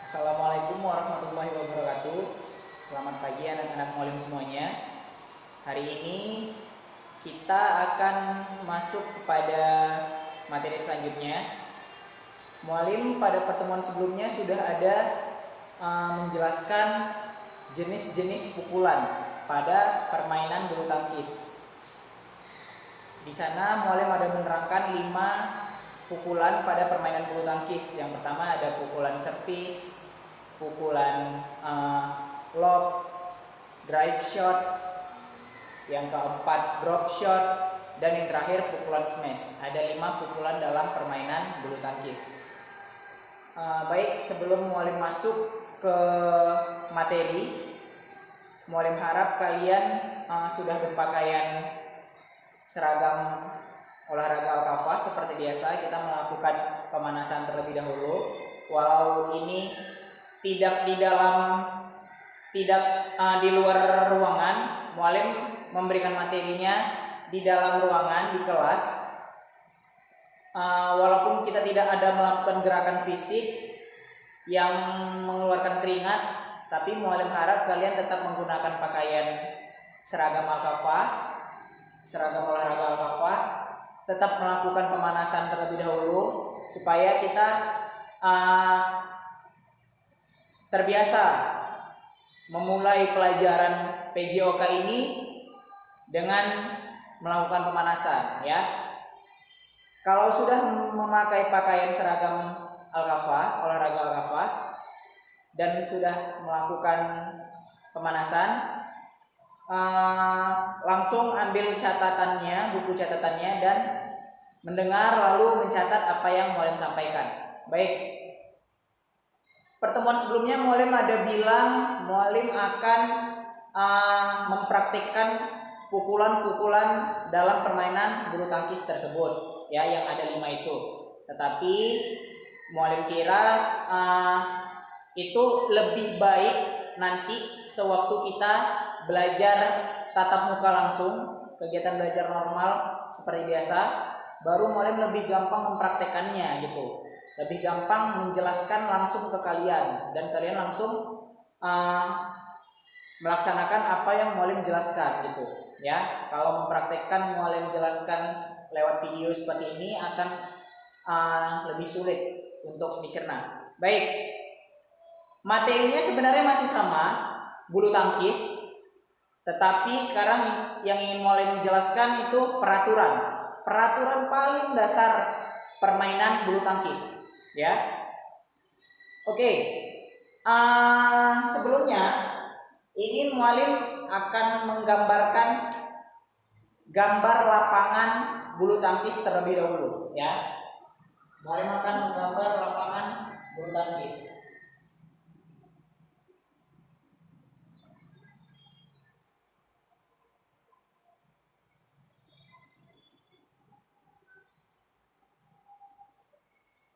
Assalamualaikum warahmatullahi wabarakatuh. Selamat pagi anak-anak mualim semuanya. Hari ini kita akan masuk kepada materi selanjutnya. Mualim pada pertemuan sebelumnya sudah ada menjelaskan jenis-jenis pukulan pada permainan bulu tangkis. Di sana mualim ada menerangkan 5 pukulan pada permainan bulu tangkis. Yang pertama ada pukulan servis, pukulan lob, drive shot, yang keempat drop shot, dan yang terakhir pukulan smash. Ada 5 pukulan dalam permainan bulu tangkis. Baik, sebelum mualim masuk ke materi, mualim harap kalian sudah berpakaian seragam olahraga Al-Kafah. Seperti biasa kita melakukan pemanasan terlebih dahulu. Walau ini tidak di luar ruangan, mualim memberikan materinya di dalam ruangan di kelas. Walaupun kita tidak ada melakukan gerakan fisik yang mengeluarkan keringat, tapi mualim harap kalian tetap menggunakan pakaian seragam Al-Kafah, seragam olahraga Al-Kafah, tetap melakukan pemanasan terlebih dahulu supaya kita terbiasa memulai pelajaran PJOK ini dengan melakukan pemanasan, ya. Kalau sudah memakai pakaian seragam Al-Kafah, olahraga Al-Kafah, dan sudah melakukan pemanasan, langsung ambil catatannya, buku catatannya, dan mendengar lalu mencatat apa yang mualim sampaikan. Baik. Pertemuan sebelumnya mualim ada bilang mualim akan mempraktikkan pukulan-pukulan dalam permainan bulu tangkis tersebut, ya, yang ada 5 itu. Tetapi mualim kira itu lebih baik nanti sewaktu kita belajar tatap muka langsung, kegiatan belajar normal seperti biasa, baru mualim lebih gampang mempraktekannya gitu. Lebih gampang menjelaskan langsung ke kalian dan kalian langsung melaksanakan apa yang mualim jelaskan gitu, ya. Kalau mempraktekkan mualim jelaskan lewat video seperti ini akan lebih sulit untuk dicerna. Baik. Materinya sebenarnya masih sama, bulu tangkis. Tetapi sekarang yang ingin mualim jelaskan itu peraturan paling dasar permainan bulu tangkis, ya. Oke. Sebelumnya ini mualim akan menggambarkan gambar lapangan bulu tangkis terlebih dahulu, ya. Mualim akan menggambar lapangan bulu tangkis.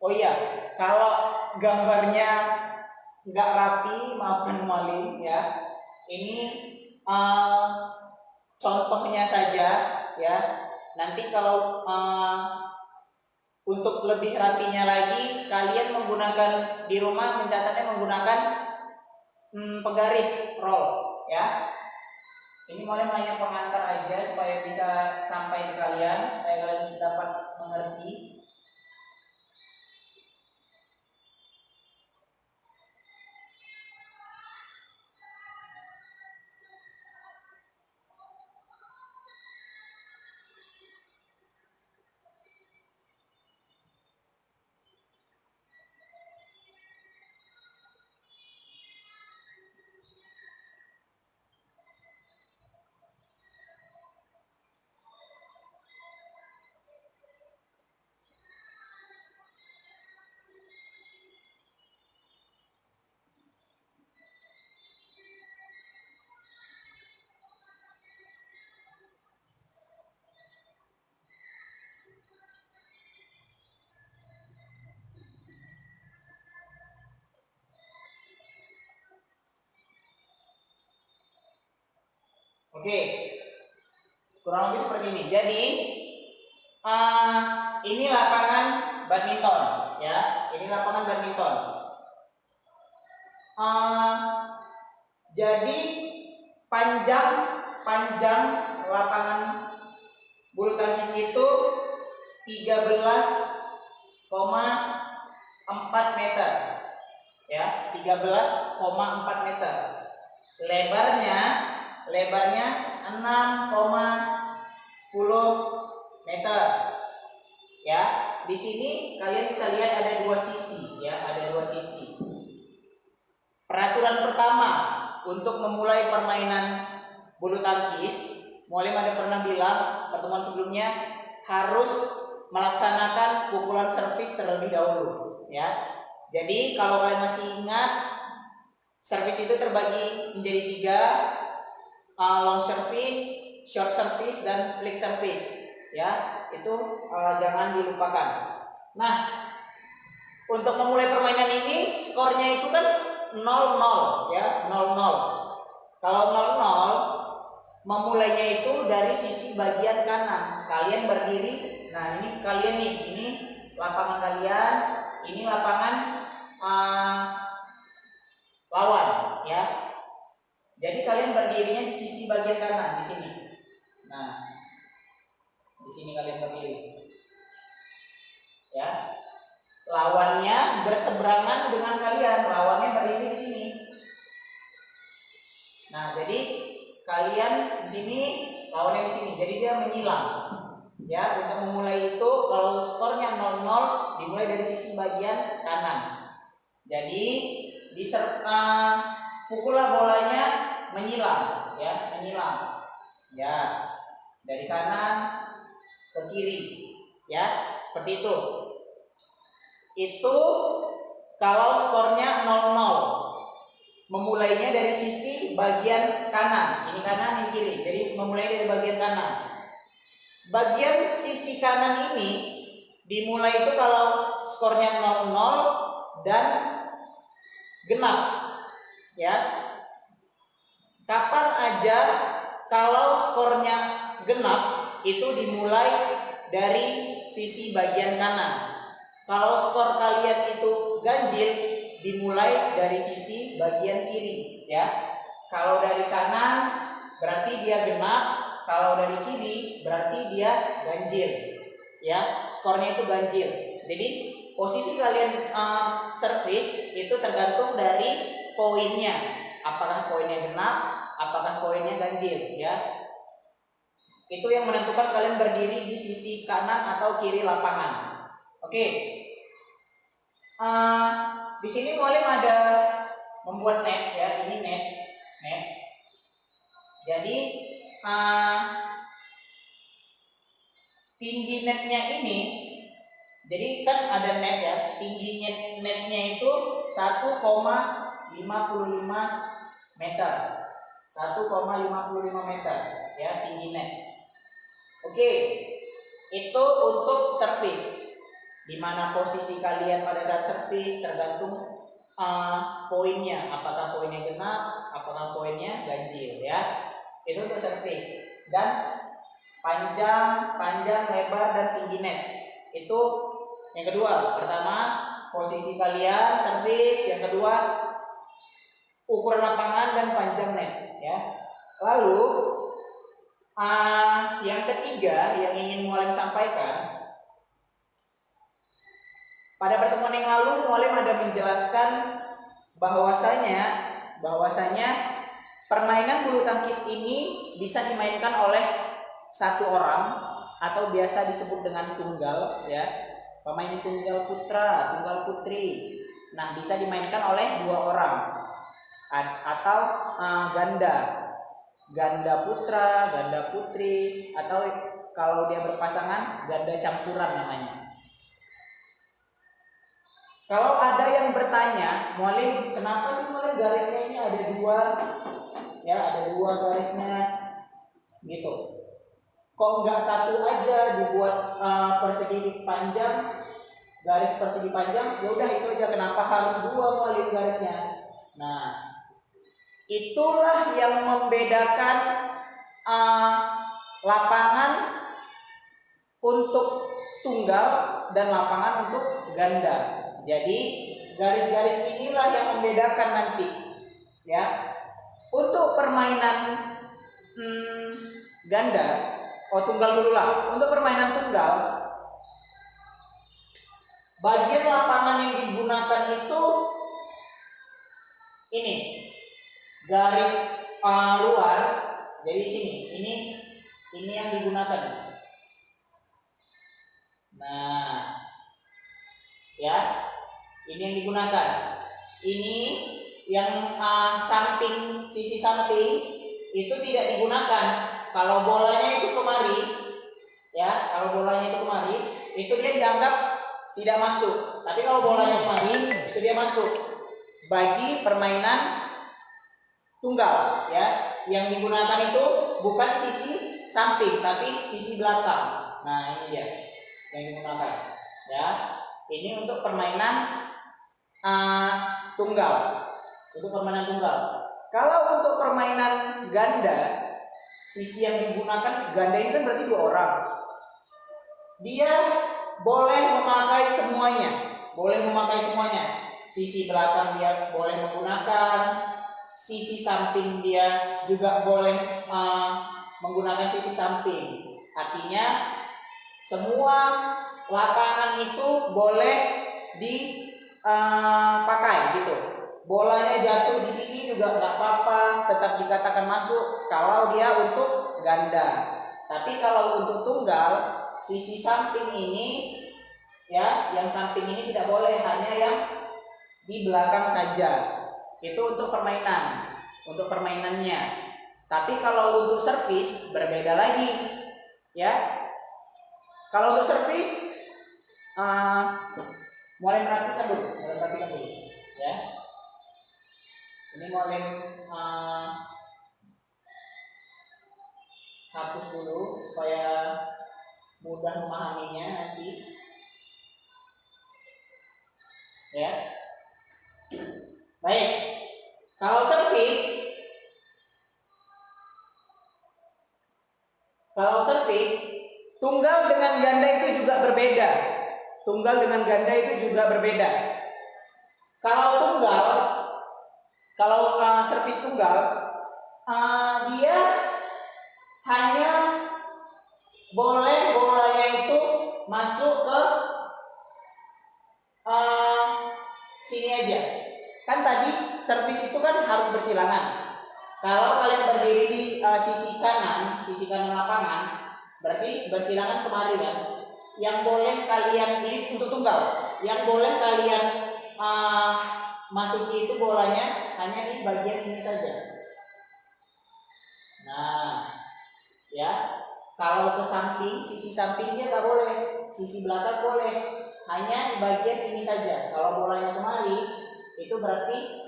Oh iya, kalau gambarnya nggak rapi, maafkan mualim, ya. Ini contohnya saja, ya. Nanti kalau untuk lebih rapinya lagi, kalian menggunakan di rumah mencatatnya menggunakan penggaris roll, ya. Ini mualim hanya pengantar aja supaya bisa sampai ke kalian, supaya kalian dapat mengerti. Oke, kurang lebih seperti ini. Jadi ini lapangan badminton, ya. Ini lapangan badminton. Jadi panjang lapangan bulu tangkis itu 13,4 meter, ya, 13,4 meter. Lebarnya 6,10 meter. Ya, di sini kalian bisa lihat ada dua sisi, ya, ada dua sisi. Peraturan pertama untuk memulai permainan bulu tangkis, Mualim ada pernah bilang pertemuan sebelumnya harus melaksanakan pukulan servis terlebih dahulu, ya. Jadi kalau kalian masih ingat, servis itu terbagi menjadi 3, long service, short service, dan flick service, ya. Itu jangan dilupakan. Nah, untuk memulai permainan ini skornya itu kan 0-0, ya, 0-0. Kalau 0-0, memulainya itu dari sisi bagian kanan. Kalian berdiri, nah ini kalian nih, ini lapangan kalian, ini lapangan lawan, ya. Jadi kalian berdirinya di sisi bagian kanan di sini. Nah, di sini kalian berdiri, ya. Lawannya berseberangan dengan kalian, lawannya berdiri di sini. Nah, jadi kalian di sini, lawannya di sini. Jadi dia menyilang. Ya, untuk memulai itu kalau skornya 0-0 dimulai dari sisi bagian kanan. Jadi pukullah bolanya menyilang, ya, menyilang. Ya, dari kanan ke kiri, ya, seperti itu. Itu kalau skornya 0-0. Memulainya dari sisi bagian kanan. Ini kanan, ini kiri. Jadi memulai dari bagian kanan. Bagian sisi kanan ini dimulai itu kalau skornya 0-0 dan genap, ya. Kapan aja kalau skornya genap itu dimulai dari sisi bagian kanan. Kalau skor kalian itu ganjil dimulai dari sisi bagian kiri, ya. Kalau dari kanan berarti dia genap, kalau dari kiri berarti dia ganjil, ya. Skornya itu ganjil. Jadi posisi kalian servis itu tergantung dari poinnya. Apakah poinnya genap, apakah poinnya ganjil, ya. Itu yang menentukan kalian berdiri di sisi kanan atau kiri lapangan. Oke. Di sini Mualim ada membuat net, ya. Ini net. Jadi tinggi netnya ini, jadi kan ada net, ya. Tinggi netnya itu 1,55 meter. 1,55 meter, ya, tinggi net. Oke. Itu untuk servis. Di mana posisi kalian pada saat servis tergantung poinnya, apakah poinnya genap, apakah poinnya ganjil, ya. Itu untuk servis. Dan panjang, lebar, dan tinggi net. Itu yang kedua. Pertama, posisi kalian servis. Yang kedua, ukuran lapangan dan panjang net, ya. Lalu yang ketiga yang ingin Mualim sampaikan, pada pertemuan yang lalu Mualim ada menjelaskan bahwasanya permainan bulu tangkis ini bisa dimainkan oleh satu orang atau biasa disebut dengan tunggal, ya. Pemain tunggal putra, tunggal putri. Nah, bisa dimainkan oleh 2 orang atau ganda putra, ganda putri, atau kalau dia berpasangan ganda campuran namanya. Kalau ada yang bertanya, Mualim, kenapa sih Mualim garisnya ini ada 2, ya, ada 2 garisnya, gitu. Kok nggak satu aja dibuat persegi panjang, garis persegi panjang? Ya udah itu aja. Kenapa harus 2 Mualim garisnya? Nah, itulah yang membedakan lapangan untuk tunggal dan lapangan untuk ganda. Jadi garis-garis inilah yang membedakan nanti, ya. Untuk permainan ganda, tunggal dulu lah. Untuk permainan tunggal, bagian lapangan yang digunakan itu ini, garis luar. Jadi sini, ini yang digunakan. Nah, ya, ini yang digunakan. Ini yang samping, sisi samping itu tidak digunakan. Kalau bolanya itu kemari, ya, kalau bolanya itu kemari, itu dia dianggap tidak masuk. Tapi kalau bolanya kemari, itu dia masuk. Bagi permainan tunggal, ya, yang digunakan itu bukan sisi samping, tapi sisi belakang. Nah, ini dia yang digunakan, ya. Ini untuk permainan tunggal. Untuk permainan tunggal. Kalau untuk permainan ganda, sisi yang digunakan, ganda ini kan berarti 2 orang. Dia boleh memakai semuanya, Sisi belakang dia boleh menggunakan, sisi samping dia juga boleh menggunakan sisi samping. Artinya semua lapangan itu boleh dipakai gitu. Bolanya jatuh di sini juga nggak apa-apa, tetap dikatakan masuk kalau dia untuk ganda. Tapi kalau untuk tunggal, sisi samping ini, ya, yang samping ini tidak boleh, hanya yang di belakang saja. Itu untuk permainannya. Tapi kalau untuk servis berbeda lagi, ya. Kalau untuk servis, mulai perhatikan dulu, ya. Ini mulai hapus dulu supaya mudah memahaminya nanti, ya. Baik, kalau servis, tunggal dengan ganda itu juga berbeda. Kalau servis tunggal, dia hanya boleh bolanya itu masuk ke sini aja. Kan tadi servis itu kan harus bersilangan. Kalau kalian berdiri di sisi kanan lapangan, berarti bersilangan kemari kan. Yang boleh kalian, ini untuk tunggal, yang boleh kalian masuki itu bolanya hanya di bagian ini saja. Nah, ya, kalau ke samping, sisi sampingnya nggak boleh, sisi belakang boleh, hanya di bagian ini saja. Kalau bolanya kemari, itu berarti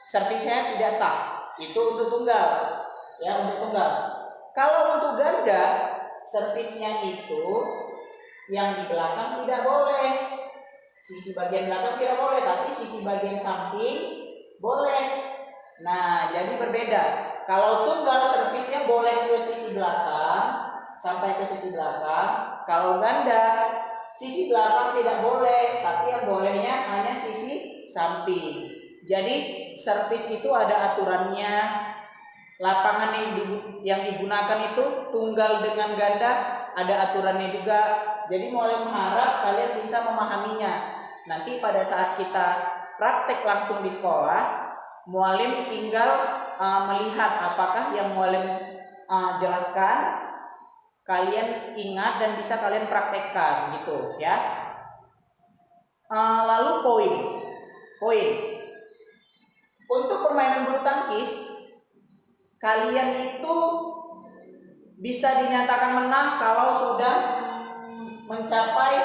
servisnya tidak sah. Itu untuk tunggal, ya, untuk tunggal. Kalau untuk ganda, servisnya itu yang di belakang tidak boleh, sisi bagian belakang tidak boleh, tapi sisi bagian samping boleh. Nah, jadi berbeda. Kalau tunggal servisnya boleh ke sisi belakang, sampai ke sisi belakang. Kalau ganda, sisi belakang tidak boleh, tapi yang bolehnya hanya sisi samping. Jadi servis itu ada aturannya. Lapangan yang digunakan itu tunggal dengan ganda ada aturannya juga. Jadi mulai mengharap kalian bisa memahaminya. Nanti pada saat kita praktek langsung di sekolah, mualim tinggal melihat apakah yang mualim jelaskan kalian ingat dan bisa kalian praktekkan gitu, ya. Lalu poin untuk permainan bulu tangkis, kalian itu bisa dinyatakan menang kalau sudah mencapai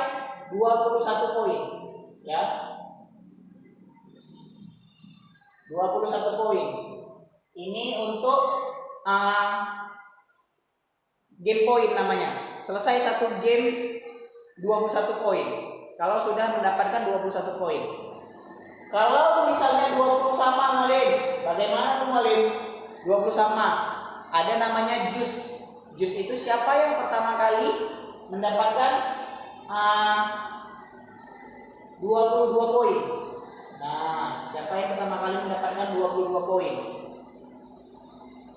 21 poin, ya. 21 poin. Ini untuk game poin namanya. Selesai satu game 21 poin. Kalau sudah mendapatkan 21 poin. Kalau misalnya 20 sama Malim, bagaimana tuh Malim? 20 sama. Ada namanya jus. Jus itu siapa yang pertama kali mendapatkan 22 poin? poin.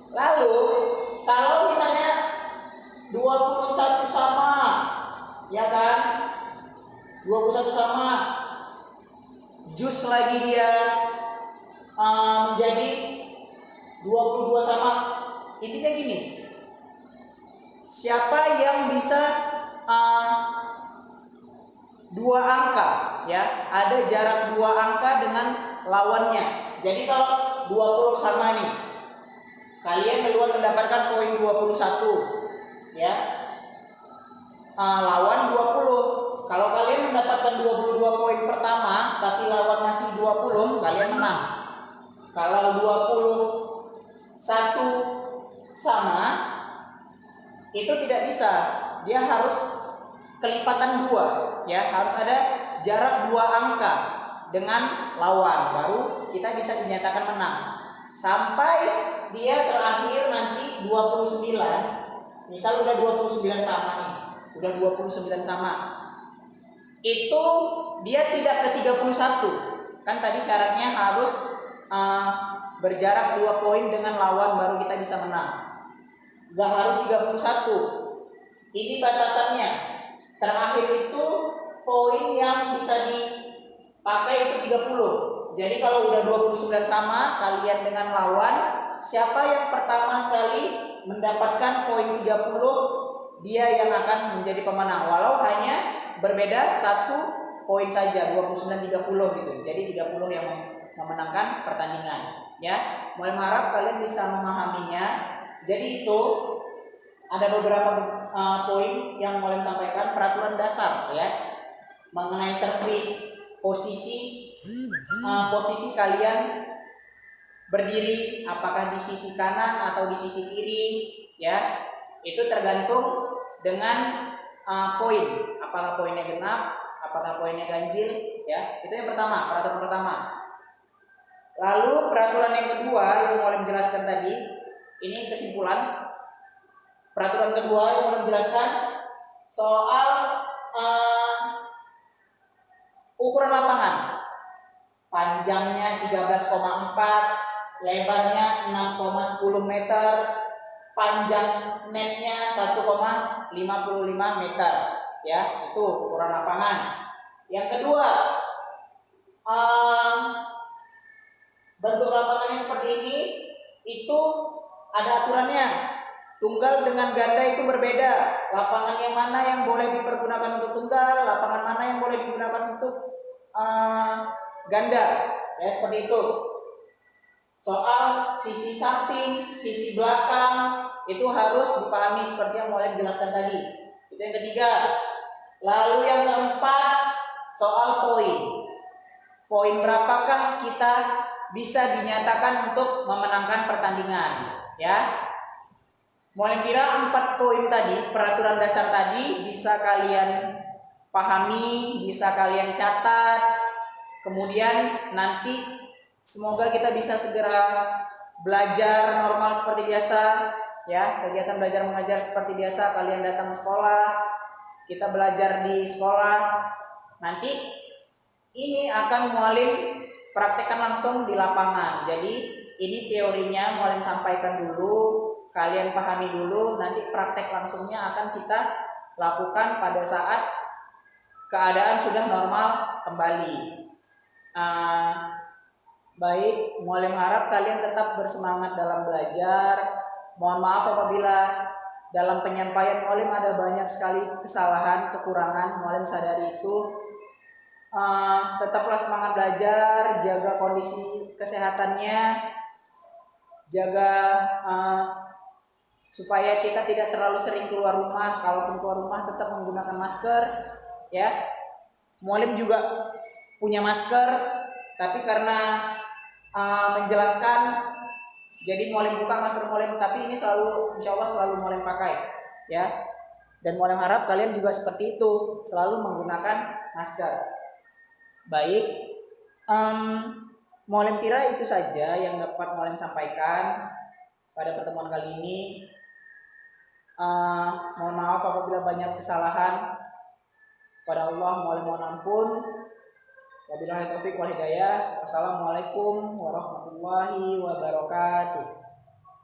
Lalu kalau misalnya 21 sama, ya kan, 21 sama, jus lagi dia menjadi 22 sama. Intinya gini, siapa yang bisa dua angka, ya, ada jarak dua angka dengan lawannya. Jadi kalau 20 sama nih, kalian duluan mendapatkan poin 21, ya, lawan 20. Kalau kalian mendapatkan 22 poin pertama tapi lawan masih 20, kalian menang. Kalau 21 sama, itu tidak bisa, dia harus kelipatan 2, ya, harus ada jarak 2 angka dengan lawan, baru kita bisa dinyatakan menang. Sampai dia terakhir nanti 29, misal udah 29 sama nih, udah 29 sama, itu dia tidak ke 31. Kan tadi syaratnya harus berjarak 2 poin dengan lawan baru kita bisa menang. Gak harus 31. Ini batasannya. Terakhir itu poin yang bisa dipakai itu 30. Jadi kalau udah 29 sama kalian dengan lawan, siapa yang pertama sekali mendapatkan poin 30, dia yang akan menjadi pemenang, walau hanya berbeda 1 poin saja, 29-30 gitu. Jadi 30 yang memenangkan pertandingan, ya. Mulai harap kalian bisa memahaminya. Jadi itu ada beberapa poin yang mulai sampaikan, peraturan dasar, ya, mengenai servis, posisi kalian berdiri, apakah di sisi kanan atau di sisi kiri, ya, itu tergantung dengan poin, apakah poinnya genap, apakah poinnya ganjil, ya. Itu yang pertama, peraturan pertama. Lalu peraturan yang kedua yang mau menjelaskan tadi, ini kesimpulan. Peraturan kedua yang mau menjelaskan soal ukuran lapangan. Panjangnya 13,4, lebarnya 6,10 meter, panjang netnya 1,55 meter, ya, itu ukuran lapangan. Yang kedua, bentuk lapangannya seperti ini, itu ada aturannya. Tunggal dengan ganda itu berbeda. Lapangan yang mana yang boleh dipergunakan untuk tunggal, lapangan mana yang boleh digunakan untuk ganda, ya, seperti itu. Soal sisi samping, sisi belakang itu harus dipahami seperti yang mulai dijelaskan tadi. Itu yang ketiga. Lalu yang keempat, soal poin. Poin berapakah kita bisa dinyatakan untuk memenangkan pertandingan, ya. Mulai kira 4 poin tadi, peraturan dasar tadi bisa kalian pahami, bisa kalian catat. Kemudian nanti semoga kita bisa segera belajar normal seperti biasa, ya. Kegiatan belajar mengajar seperti biasa, kalian datang ke sekolah, kita belajar di sekolah. Nanti ini akan mualim praktekkan langsung di lapangan. Jadi ini teorinya mualim sampaikan dulu, kalian pahami dulu, nanti praktek langsungnya akan kita lakukan pada saat keadaan sudah normal kembali. Baik, mualim harap kalian tetap bersemangat dalam belajar. Mohon maaf apabila dalam penyampaian mualim ada banyak sekali kesalahan, kekurangan, mualim sadari itu. Tetaplah semangat belajar, jaga kondisi kesehatannya, jaga supaya kita tidak terlalu sering keluar rumah. Kalaupun keluar rumah tetap menggunakan masker, ya. Mualim juga punya masker, tapi karena menjelaskan, jadi mualim buka masker mualim, tapi ini selalu, insya Allah selalu mualim pakai, ya. Dan mualim harap kalian juga seperti itu, selalu menggunakan masker. Baik, mualim kira itu saja yang dapat mualim sampaikan pada pertemuan kali ini. Mohon maaf apabila banyak kesalahan. Pada Allah mualim mohon ampun. Wabillahi taufik wal hidayah. Wassalamualaikum warahmatullahi wabarakatuh.